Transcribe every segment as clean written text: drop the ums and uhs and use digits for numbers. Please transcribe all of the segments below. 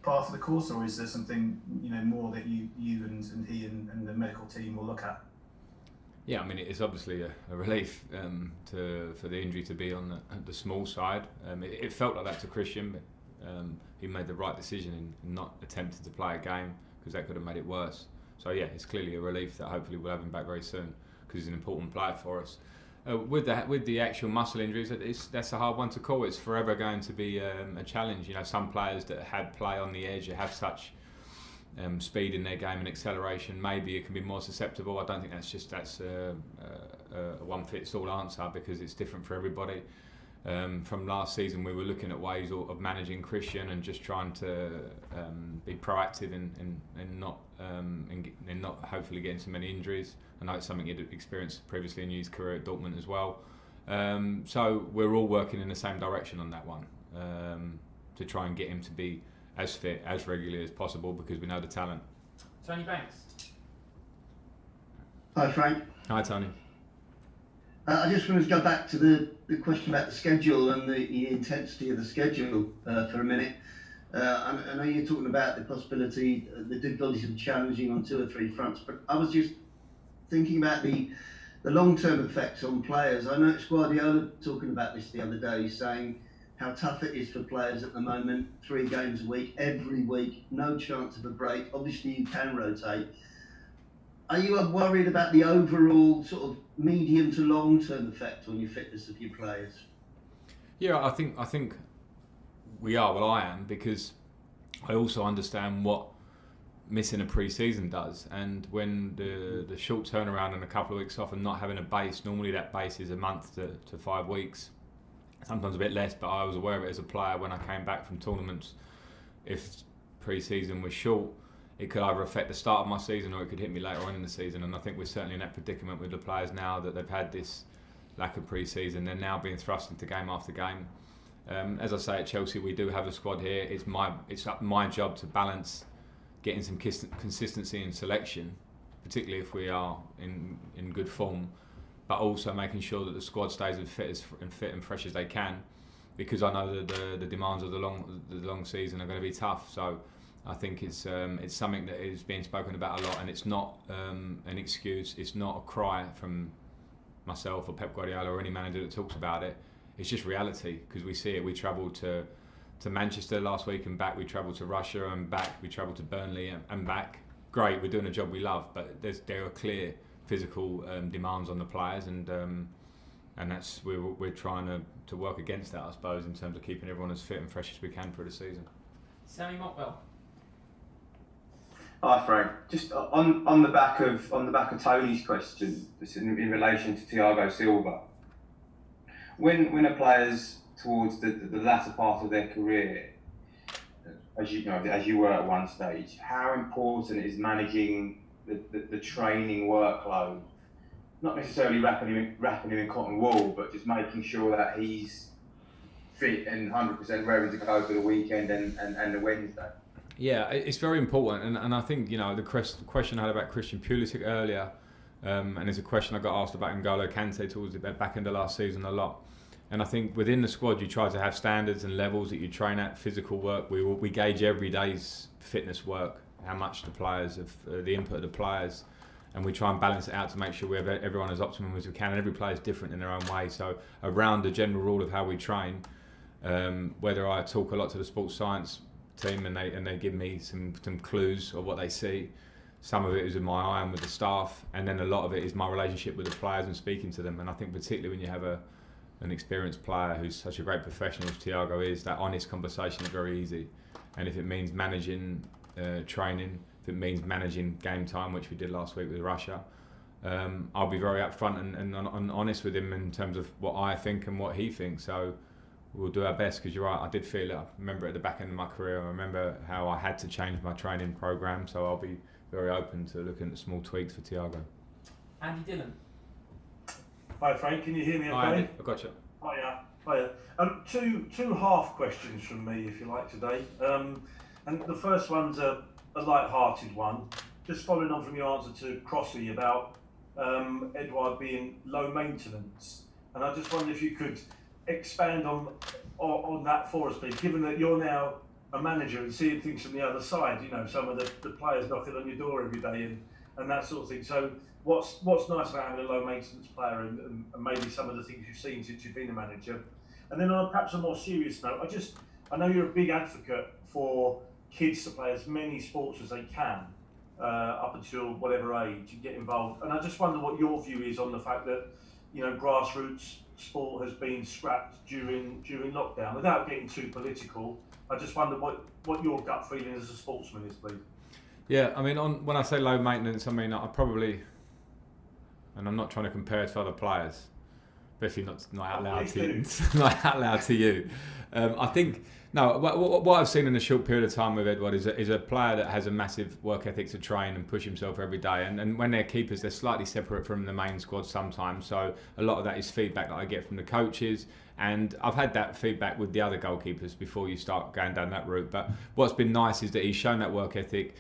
part of the course, or is there something more that you and he and the medical team will look at? Yeah, I mean, it's obviously a relief for the injury to be on the small side. It felt like that to Christian, but he made the right decision in not attempting to play a game, because that could have made it worse. So yeah, it's clearly a relief that hopefully we'll have him back very soon, because he's an important player for us. With the actual muscle injuries, that's a hard one to call. It's forever going to be a challenge. Some players that had play on the edge, have such speed in their game and acceleration, maybe it can be more susceptible. I don't think that's a one-fits-all answer, because it's different for everybody. From last season, we were looking at ways of managing Christian and just trying to be proactive and not hopefully getting so many injuries. I know it's something he'd experienced previously in his career at Dortmund as well. So we're all working in the same direction on that one, to try and get him to be as fit as regularly as possible, because we know the talent. Tony Banks. Hi Frank. Hi Tony. I just wanted to go back to the question about the schedule and the intensity of the schedule for a minute. I know you're talking about the possibility, the difficulties of challenging on 2 or 3 fronts, but I was just thinking about the long-term effects on players. I noticed Guardiola talking about this the other day, saying how tough it is for players at the moment. 3 games a week, every week, no chance of a break. Obviously you can rotate. Are you worried about the overall sort of medium to long-term effect on your fitness of your players? Yeah, I think we are. Well, I am, because I also understand what missing a pre-season does, and when the short turnaround and a couple of weeks off and not having a base, normally that base is a month to 5 weeks, sometimes a bit less, but I was aware of it as a player when I came back from tournaments. If pre-season was short, it could either affect the start of my season or it could hit me later on in the season, and I think we're certainly in that predicament with the players now, that they've had this lack of pre-season. They're now being thrust into game after game. As I say, at Chelsea we do have a squad here. It's my job to balance getting some consistency in selection, particularly if we are in good form, but also making sure that the squad stays as fit and fresh as they can, because I know that the demands of the long season are going to be tough. So I think it's something that is being spoken about a lot, and it's not an excuse. It's not a cry from myself or Pep Guardiola or any manager that talks about it. It's just reality, because we see it. We travelled to Manchester last week and back. We travelled to Russia and back. We travelled to Burnley and back. Great, we're doing a job we love, but there are clear physical demands on the players, and that's we're trying to work against that, I suppose, in terms of keeping everyone as fit and fresh as we can for the season. Sammy Motwell. Hi Frank. Just on the back of Tony's question, in relation to Thiago Silva, when a player's towards the latter part of their career, as you were at one stage, how important is managing the training workload? Not necessarily wrapping him in cotton wool, but just making sure that he's fit and 100% ready to go for the weekend and the Wednesday. Yeah, it's very important, and I think the question I had about Christian Pulisic earlier, and it's a question I got asked about N'Golo Kante towards the back end of last season a lot. And I think within the squad you try to have standards and levels that you train at. Physical work, we gauge every day's fitness work, how much the players have, the input of the players, and we try and balance it out to make sure we have everyone as optimum as we can. And every player is different in their own way. So around the general rule of how we train, whether I talk a lot to the sports science team and they give me some clues of what they see. Some of it is in my eye and with the staff, and then a lot of it is my relationship with the players and speaking to them. And I think particularly when you have an experienced player who's such a great professional as Thiago is, that honest conversation is very easy. And if it means managing training, if it means managing game time, which we did last week with Russia, I'll be very upfront and honest with him in terms of what I think and what he thinks. So we'll do our best, because you're right, I did feel it. I remember at the back end of my career, I remember how I had to change my training program, so I'll be very open to looking at small tweaks for Thiago. Andy Dillon. Hi Frank, can you hear me okay? Hi Andy, I got you. Hiya. Two half questions from me, if you like, today. And the first one's a light-hearted one, just following on from your answer to Crossy about Edouard being low maintenance. And I just wondered if you could expand on that for us, please, given that you're now a manager and seeing things from the other side. You know, some of the players knocking on your door every day and that sort of thing. So what's nice about having a low maintenance player and maybe some of the things you've seen since you've been a manager. And then on perhaps a more serious note, I know you're a big advocate for kids to play as many sports as they can up until whatever age you get involved. And I just wonder what your view is on the fact that, you know, grassroots sport has been scrapped during lockdown. Without getting too political, I just wonder what your gut feeling as a sportsman is, please. Yeah, I mean, when I say low maintenance, I mean I probably, and I'm not trying to compare it to other players, especially not out loud to you. Not out loud to you. I think no. What I've seen in a short period of time with Edward is a player that has a massive work ethic to train and push himself every day. And when they're keepers, they're slightly separate from the main squad sometimes. So a lot of that is feedback that I get from the coaches. And I've had that feedback with the other goalkeepers before you start going down that route. But what's been nice is that he's shown that work ethic.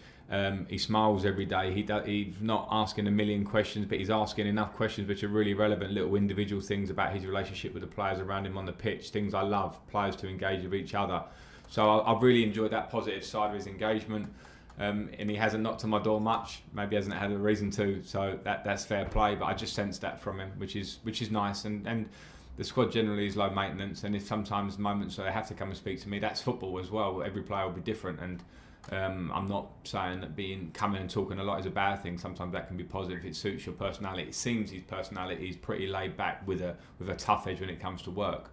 He smiles every day. He's not asking a million questions, but he's asking enough questions which are really relevant, little individual things about his relationship with the players around him on the pitch, things I love, players to engage with each other. So I've really enjoyed that positive side of his engagement. And he hasn't knocked on my door much. Maybe hasn't had a reason to. So that's fair play. But I just sense that from him, which is nice. And the squad generally is low maintenance. And if sometimes moments where they have to come and speak to me, that's football as well. Every player will be different. And I'm not saying that coming and talking a lot is a bad thing. Sometimes that can be positive if it suits your personality. It seems his personality is pretty laid back with a tough edge when it comes to work.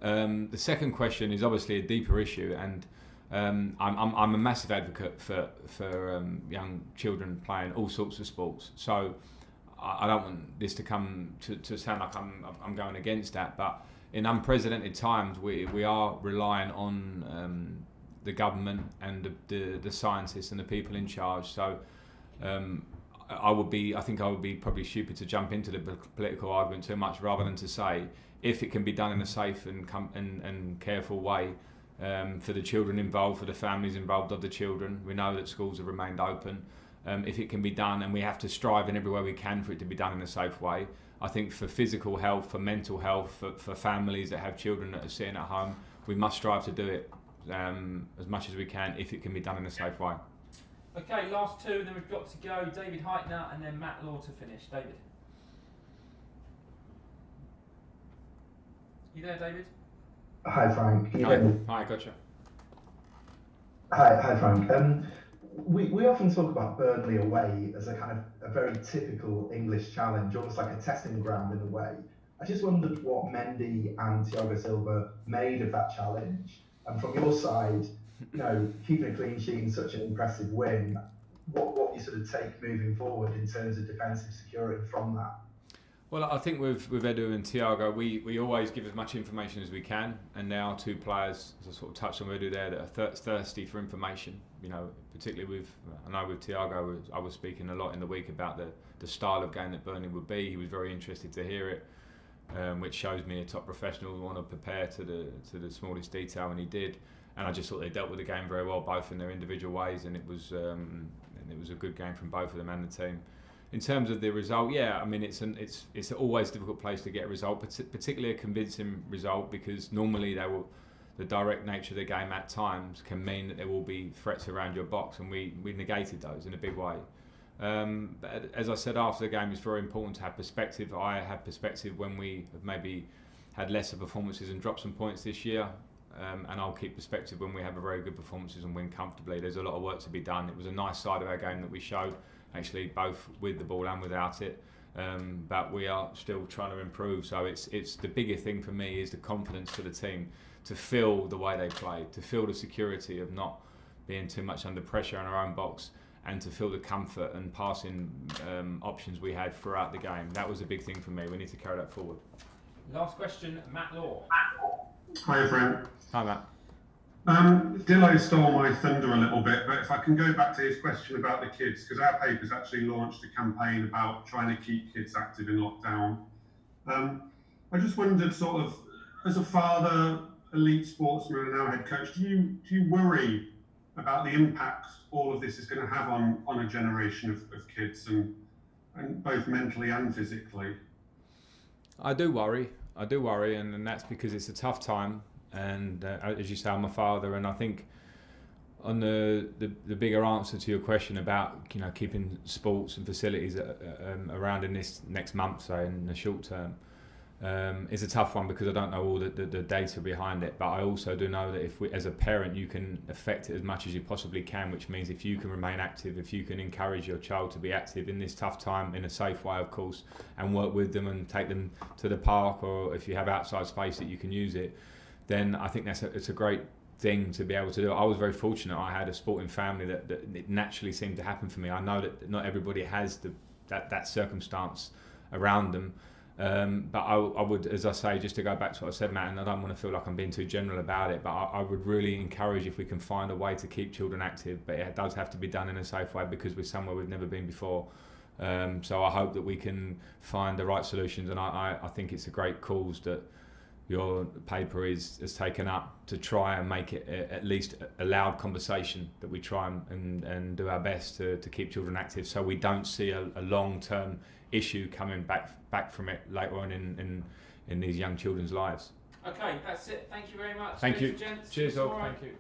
The second question is obviously a deeper issue, and I'm a massive advocate for young children playing all sorts of sports. So I don't want this to come to sound like I'm going against that, but in unprecedented times we are relying on the government and the scientists and the people in charge. So I think I would be probably stupid to jump into the political argument too much, rather than to say if it can be done in a safe and careful way for the children involved, for the families involved of the children. We know that schools have remained open. If it can be done, and we have to strive in every way we can for it to be done in a safe way. I think for physical health, for mental health, for families that have children that are sitting at home, we must strive to do it as much as we can if it can be done in a safe way. Okay, last two, and then we've got to go. David Heitner and then Matt Law to finish. David. You there, David? Hi, Frank. Can you hear me? Hi, gotcha. Hi, Frank. We often talk about Burnley away as a kind of a very typical English challenge, almost like a testing ground in a way. I just wondered what Mendy and Thiago Silva made of that challenge. And from your side, you know, keeping a clean sheet in such an impressive win, what you sort of take moving forward in terms of defensive security from that? Well, I think with Edu and Thiago, we always give as much information as we can, and there are two players, as I sort of touched on Edu there, that are thirsty for information. You know, particularly I know with Thiago, I was speaking a lot in the week about the style of game that Burnley would be. He was very interested to hear it, which shows me a top professional would want to prepare to the smallest detail, and he did. And I just thought they dealt with the game very well, both in their individual ways, and it was a good game from both of them and the team. In terms of the result, yeah, I mean it's always a difficult place to get a result, particularly a convincing result, because normally the direct nature of the game at times can mean that there will be threats around your box, and we negated those in a big way. But as I said after the game, it's very important to have perspective. I have perspective when we have maybe had lesser performances and dropped some points this year, and I'll keep perspective when we have a very good performances and win comfortably. There's a lot of work to be done. It was a nice side of our game that we showed, actually, both with the ball and without it, but we are still trying to improve. So it's the bigger thing for me is the confidence for the team to feel the way they play, to feel the security of not being too much under pressure in our own box, and to feel the comfort and passing options we had throughout the game. That was a big thing for me. We need to carry that forward. Last question, Matt Law. Hi, Frank. Hi, Matt. Dillo stole my thunder a little bit, but if I can go back to his question about the kids, because our paper's actually launched a campaign about trying to keep kids active in lockdown. I just wondered, sort of, as a father, elite sportsman, and now head coach, do you worry about the impact all of this is going to have on a generation of kids, and both mentally and physically? I do worry, and that's because it's a tough time. And as you say, I'm a father, and I think on the bigger answer to your question about keeping sports and facilities around in this next month, say in the short term, is a tough one because I don't know all the data behind it. But I also do know that if we, as a parent, you can affect it as much as you possibly can, which means if you can remain active, if you can encourage your child to be active in this tough time in a safe way, of course, and work with them and take them to the park, or if you have outside space that you can use it, then I think it's a great thing to be able to do. I was very fortunate. I had a sporting family that it naturally seemed to happen for me. I know that not everybody has that circumstance around them. But I would, as I say, just to go back to what I said, Matt, and I don't want to feel like I'm being too general about it, but I would really encourage if we can find a way to keep children active, but it does have to be done in a safe way because we're somewhere we've never been before. So I hope that we can find the right solutions, and I think it's a great cause that your paper has taken up to try and make it at least a loud conversation, that we try and do our best to keep children active so we don't see a long-term issue coming back from it later on in these young children's lives. Okay, that's it. Thank you very much. Thank you. Gents. Cheers all. Thank you.